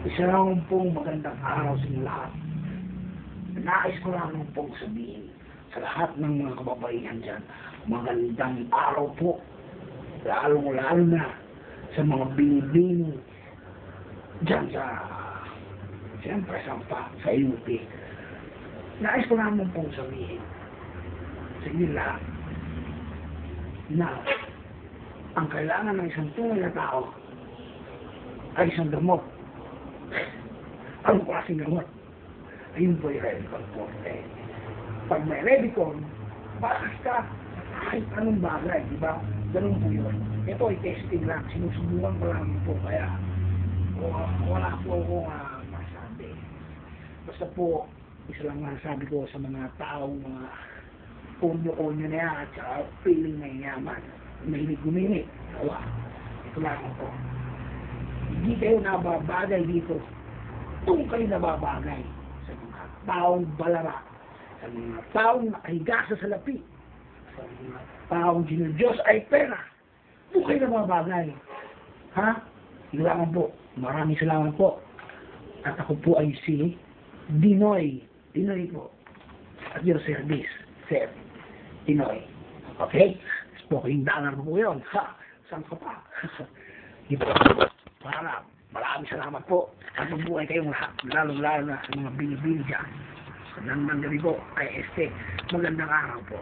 Isa lang pong magandang araw sa inyo lahat. Nais ko lang pong sabihin sa lahat ng mga kababaihan dyan, magandang araw po. Lalo na sa mga binibini dyan siyempre sa UP. Nais ko lang pong sabihin sa inyo lahat na ang kailangan ng isang tunay na tao ay isang gamot. Anong klaseng gamot? Ayun po yung Redicon po. Pag may Redicon, bakas ka kahit anong bagay, di ba? Ganun po yun. Ito ay testing lang. Sinusubukan ko lang po. Kaya wala po akong masabi. Basta po, isa lang masasabi ko sa mga taong mga punyo-punyo na yan at saka feeling na yaman. Mahilig guminit. Ito lang po. Hindi kayo nababagay dito. Kung kayo nababagay sa mga taong balara, sa mga taong nakahiga sa salapi, sa mga taong Diyos ay pera. Kung kayo nababagay. Ha? Salamat po. Maraming salamat po. At ako po ay si Dinoy. Dinoy po. At your service, Sir Dinoy. Okay? Spoking dollar po yun. Ha? Saan ka pa? Dito. Maraming salamat po. At mabuhay kayong lahat. Lalo na sa mga binibini dyan. Sa nang gabi po ay magandang araw po.